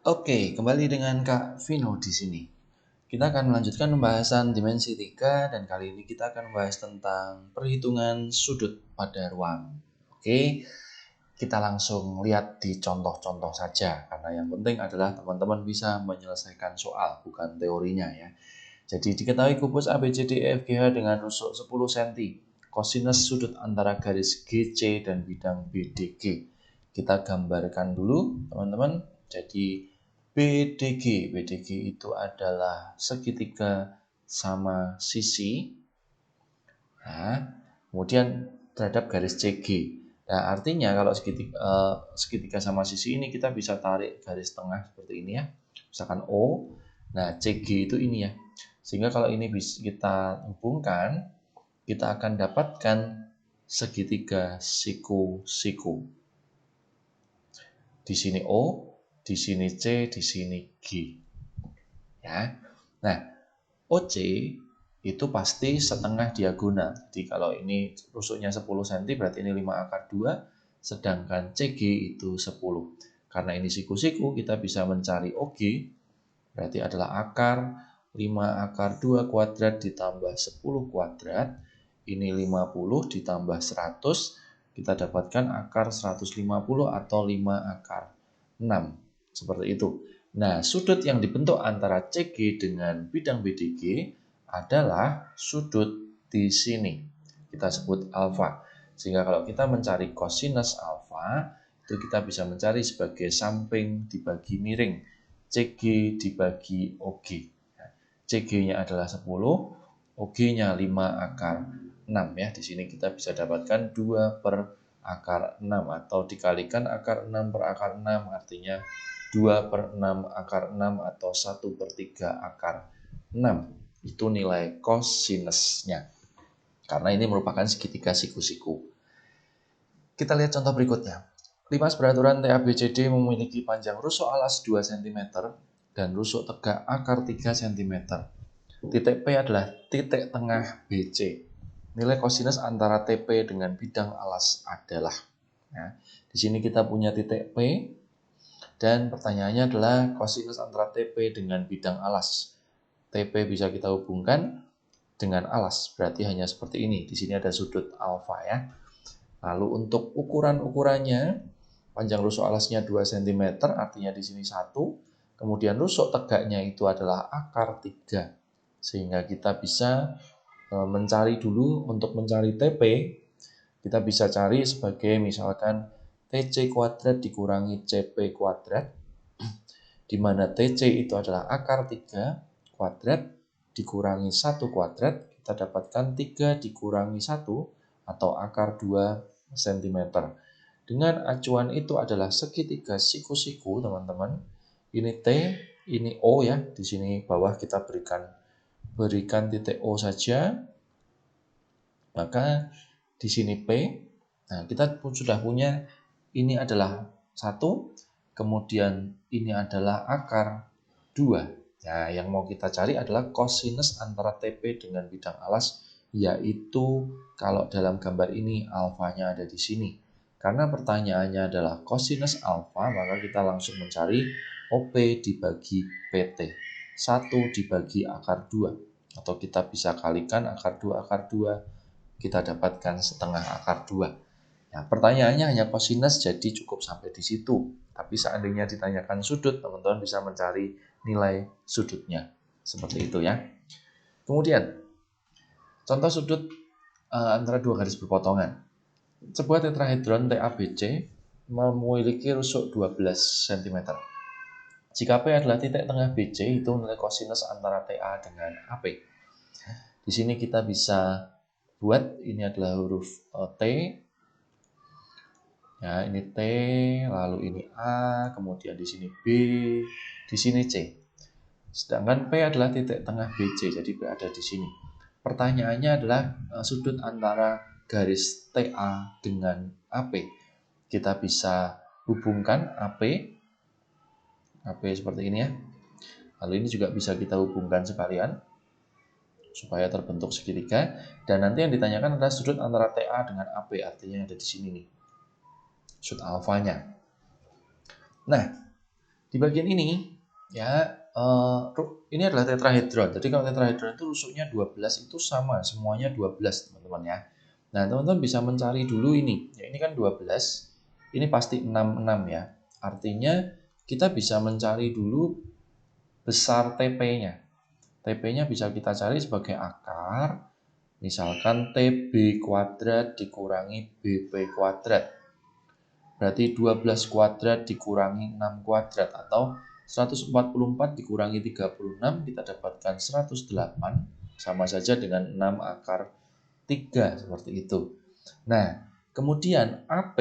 Oke, kembali dengan Kak Vino di sini. Kita akan melanjutkan pembahasan dimensi 3 dan kali ini kita akan membahas tentang perhitungan sudut pada ruang. Oke, kita langsung lihat di contoh-contoh saja karena yang penting adalah teman-teman bisa menyelesaikan soal, bukan teorinya ya. Jadi diketahui kubus ABCDEFGH dengan rusuk 10 cm, kosinus sudut antara garis GC dan bidang BDG. Kita gambarkan dulu teman-teman. Jadi BDG itu adalah segitiga sama sisi. Nah, kemudian terhadap garis CG. Nah, artinya kalau segitiga sama sisi ini kita bisa tarik garis tengah seperti ini ya. Misalkan O. Nah, CG itu ini ya. Sehingga kalau ini bisa kita hubungkan, kita akan dapatkan segitiga siku-siku. Di sini O, di sini C, di sini G. Ya. Nah, OC itu pasti setengah diagonal. Jadi kalau ini rusuknya 10 cm berarti ini 5 akar 2, sedangkan CG itu 10. Karena ini siku-siku, kita bisa mencari OG, berarti adalah akar 5 akar 2 kuadrat ditambah 10 kuadrat. Ini 50 ditambah 100, kita dapatkan akar 150 atau 5 akar 6. Seperti itu. Nah, sudut yang dibentuk antara CG dengan bidang BDG adalah sudut di sini. Kita sebut alfa. Sehingga kalau kita mencari kosinus alfa, itu kita bisa mencari sebagai samping dibagi miring. CG dibagi OG. CG-nya adalah 10, OG-nya 5 akar 6 ya. Di sini kita bisa dapatkan 2 per akar 6 atau dikalikan akar 6 per akar 6 artinya 2 per 6 akar 6 atau 1 per 3 akar 6. Itu nilai kosinusnya. Karena ini merupakan segitiga siku-siku. Kita lihat contoh berikutnya. Limas beraturan TABCD memiliki panjang rusuk alas 2 cm dan rusuk tegak akar 3 cm. Titik P adalah titik tengah BC. Nilai kosinus antara TP dengan bidang alas adalah. Nah, di sini kita punya titik P dan pertanyaannya adalah kosinus antara TP dengan bidang alas. TP bisa kita hubungkan dengan alas, berarti hanya seperti ini. Di sini ada sudut alfa ya. Lalu untuk ukuran-ukurannya, panjang rusuk alasnya 2 cm, artinya di sini 1. Kemudian rusuk tegaknya itu adalah akar 3. Sehingga kita bisa mencari dulu, untuk mencari TP, kita bisa cari sebagai misalkan TC kuadrat dikurangi CP kuadrat, di mana TC itu adalah akar 3 kuadrat dikurangi 1 kuadrat, kita dapatkan 3 dikurangi 1 atau akar 2 cm. Dengan acuan itu adalah segitiga siku-siku, teman-teman. Ini T, ini O ya. Di sini bawah kita berikan titik O saja. Maka di sini P. Nah, kita sudah punya ini adalah 1, kemudian ini adalah akar 2. Nah, yang mau kita cari adalah kosinus antara TP dengan bidang alas, yaitu kalau dalam gambar ini alfanya ada di sini. Karena pertanyaannya adalah kosinus alfa, maka kita langsung mencari OP dibagi PT. 1 dibagi akar 2. Atau kita bisa kalikan akar 2, kita dapatkan setengah akar 2. Nah, pertanyaannya hanya kosinus, jadi cukup sampai di situ. Tapi seandainya ditanyakan sudut, teman-teman bisa mencari nilai sudutnya. Seperti itu ya. Kemudian, contoh sudut antara dua garis berpotongan. Sebuah tetrahedron TABC memiliki rusuk 12 cm. Jika P adalah titik tengah BC, itu nilai kosinus antara TA dengan AP. Di sini kita bisa buat, ini adalah huruf T. Ya, ini T, lalu ini A, kemudian di sini B, di sini C. Sedangkan P adalah titik tengah BC, jadi P ada di sini. Pertanyaannya adalah sudut antara garis TA dengan AP. Kita bisa hubungkan AP seperti ini ya. Lalu ini juga bisa kita hubungkan sekalian supaya terbentuk segitiga. Dan nanti yang ditanyakan adalah sudut antara TA dengan AP, artinya ada di sini nih, sudut alfanya. Nah, Di bagian ini ya ini adalah tetrahedron. Jadi kalau tetrahedron itu rusuknya 12 itu sama, semuanya 12 teman-teman ya. Nah, teman-teman bisa mencari dulu ini. Ya, ini kan 12. Ini pasti 66 ya. Artinya kita bisa mencari dulu besar TP-nya. TP-nya bisa kita cari sebagai akar, misalkan TB kuadrat dikurangi BP kuadrat. Berarti 12 kuadrat dikurangi 6 kuadrat atau 144 dikurangi 36 kita dapatkan 108 sama saja dengan 6 akar 3 seperti itu. Nah, kemudian AP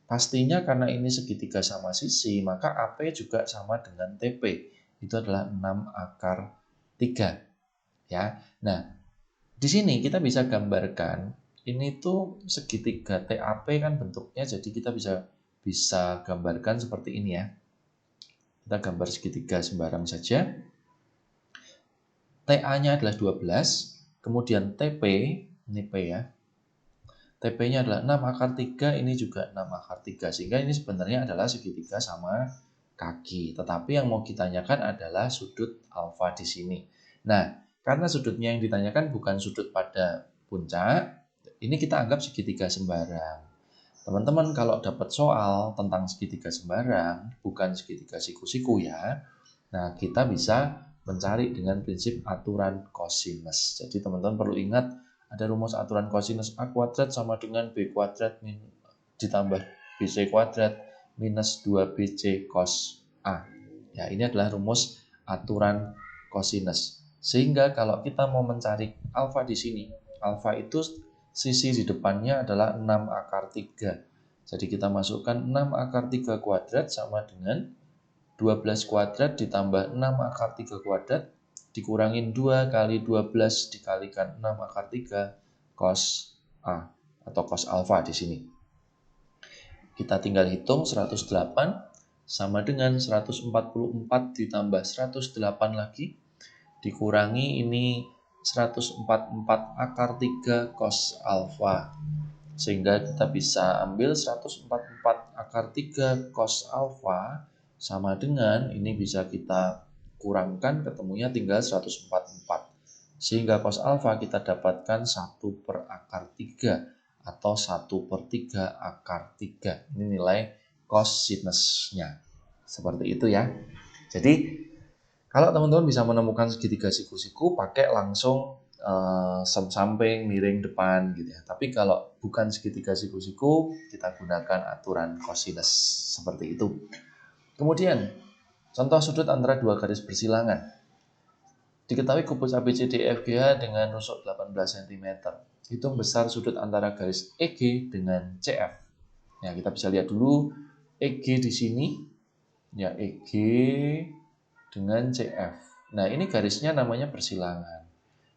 pastinya karena ini segitiga sama sisi, maka AP juga sama dengan TP. Itu adalah 6 akar 3 ya. Nah, di sini kita bisa gambarkan ini tuh segitiga TAP kan bentuknya, jadi kita bisa gambarkan seperti ini ya. Kita gambar segitiga sembarang saja. TA-nya adalah 12, kemudian TP, ini P ya. TP-nya adalah 6 akar 3, ini juga 6 akar 3. Sehingga ini sebenarnya adalah segitiga sama kaki. Tetapi yang mau ditanyakan adalah sudut alfa di sini. Nah, karena sudutnya yang ditanyakan bukan sudut pada puncak, ini kita anggap segitiga sembarang. Teman-teman kalau dapat soal tentang segitiga sembarang, bukan segitiga siku-siku ya, nah kita bisa mencari dengan prinsip aturan kosinus. Jadi teman-teman perlu ingat ada rumus aturan kosinus A kuadrat sama dengan B kuadrat ditambah BC kuadrat minus 2BC cos A. Ya, ini adalah rumus aturan kosinus. Sehingga kalau kita mau mencari alfa di sini, alfa itu sisi di depannya adalah 6 akar 3. Jadi kita masukkan 6 akar 3 kuadrat sama dengan 12 kuadrat ditambah 6 akar 3 kuadrat dikurangin 2 kali 12 dikalikan 6 akar 3 cos A atau cos alfa di sini. Kita tinggal hitung 108 sama dengan 144 ditambah 108 lagi dikurangi ini 144 akar 3 cos alfa. Sehingga kita bisa ambil 144 akar 3 cos alfa sama dengan ini bisa kita kurangkan ketemunya tinggal 144. Sehingga cos alfa kita dapatkan 1 per akar 3 atau 1/3 akar 3. Ini nilai kosinusnya. Seperti itu ya. Jadi kalau teman-teman bisa menemukan segitiga siku-siku, pakai langsung samping, miring, depan gitu ya. Tapi kalau bukan segitiga siku-siku, kita gunakan aturan kosinus seperti itu. Kemudian, contoh sudut antara dua garis bersilangan. Diketahui kubus ABCDEFGH dengan rusuk 18 cm. Hitung besar sudut antara garis EG dengan CF. Ya, kita bisa lihat dulu EG di sini. Ya, EG dengan CF. Nah, ini garisnya namanya bersilangan.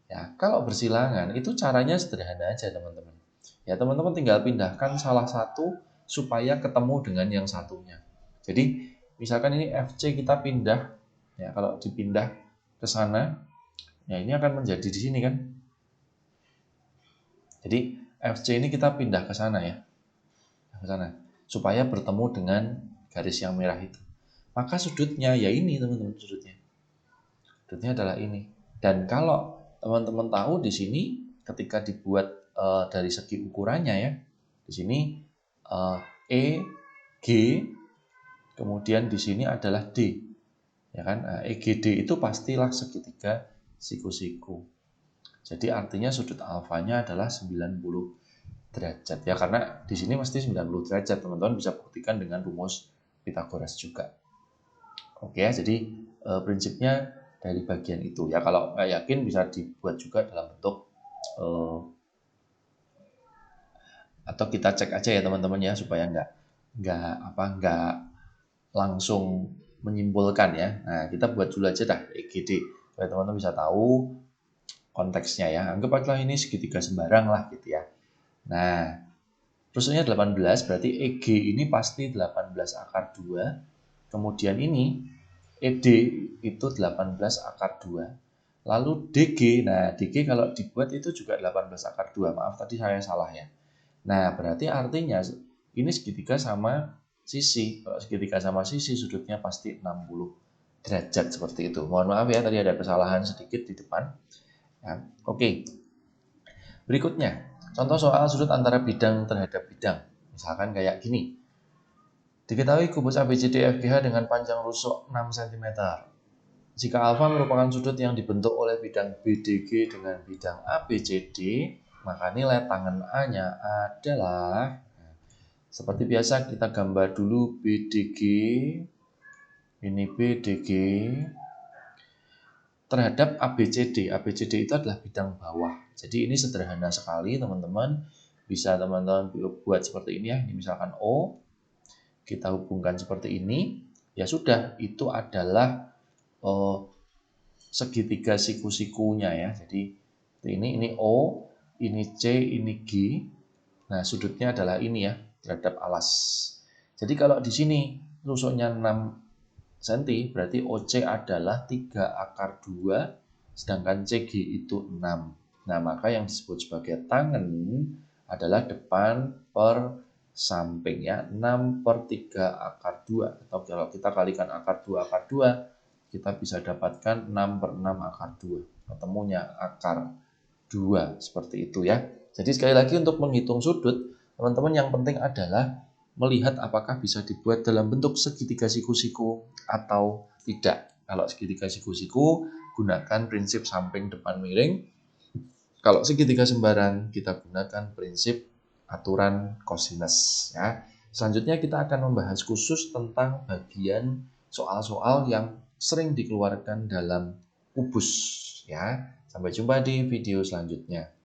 Ya, kalau bersilangan itu caranya sederhana aja, teman-teman. Ya, teman-teman tinggal pindahkan salah satu supaya ketemu dengan yang satunya. Jadi, misalkan ini FC kita pindah, ya kalau dipindah ke sana, ya ini akan menjadi di sini kan. Jadi, FC ini kita pindah ke sana ya. Ke sana supaya bertemu dengan garis yang merah itu. Maka sudutnya ya ini, teman-teman, sudutnya. Sudutnya adalah ini. Dan kalau teman-teman tahu di sini ketika dibuat dari segi ukurannya ya, di sini E, G, kemudian di sini adalah D, ya kan? Nah, EGD itu pastilah segitiga siku-siku. Jadi artinya sudut alfanya adalah 90 derajat ya, karena di sini mesti 90 derajat. Teman-teman bisa buktikan dengan rumus Pythagoras juga. Oke ya, jadi prinsipnya dari bagian itu ya. Kalau nggak yakin bisa dibuat juga dalam bentuk atau kita cek aja ya teman-teman ya, supaya nggak langsung menyimpulkan ya. Nah, kita buat dulu aja dah EGD supaya teman-teman bisa tahu konteksnya ya. Anggap aja ini segitiga sembarang lah gitu ya. Nah, rusuknya 18 berarti EG ini pasti 18 akar 2. Kemudian ini ED itu 18 akar 2. Lalu DG, nah DG kalau dibuat itu juga 18 akar 2. Maaf tadi saya salah ya. Nah, berarti artinya ini segitiga sama sisi. Kalau segitiga sama sisi, sudutnya pasti 60 derajat seperti itu. Mohon maaf ya, tadi ada kesalahan sedikit di depan. Ya, oke. Berikutnya, contoh soal sudut antara bidang terhadap bidang. Misalkan kayak gini. Diketahui kubus ABCDFGH dengan panjang rusuk 6 cm. Jika alfa merupakan sudut yang dibentuk oleh bidang BDG dengan bidang ABCD, maka nilai tangen A-nya adalah, seperti biasa kita gambar dulu BDG, ini BDG, terhadap ABCD. ABCD itu adalah bidang bawah. Jadi ini sederhana sekali teman-teman. Bisa teman-teman buat seperti ini ya. Ini misalkan O, kita hubungkan seperti ini. Ya sudah, itu adalah segitiga siku-sikunya ya. Jadi ini O, ini C, ini G. Nah, sudutnya adalah ini ya, terhadap alas. Jadi kalau di sini rusuknya 6 cm, berarti OC adalah 3/2, sedangkan CG itu 6. Nah, maka yang disebut sebagai tangen adalah depan per samping ya, 6/3/2. Atau kalau kita kalikan akar 2/2, kita bisa dapatkan 6/6/2. Ketemunya akar 2, seperti itu ya. Jadi sekali lagi untuk menghitung sudut, teman-teman yang penting adalah melihat apakah bisa dibuat dalam bentuk segitiga siku-siku atau tidak. Kalau segitiga siku-siku, gunakan prinsip samping depan miring. Kalau segitiga sembaran, kita gunakan prinsip aturan kosinus ya. Selanjutnya kita akan membahas khusus tentang bagian soal-soal yang sering dikeluarkan dalam kubus ya. Sampai jumpa di video selanjutnya.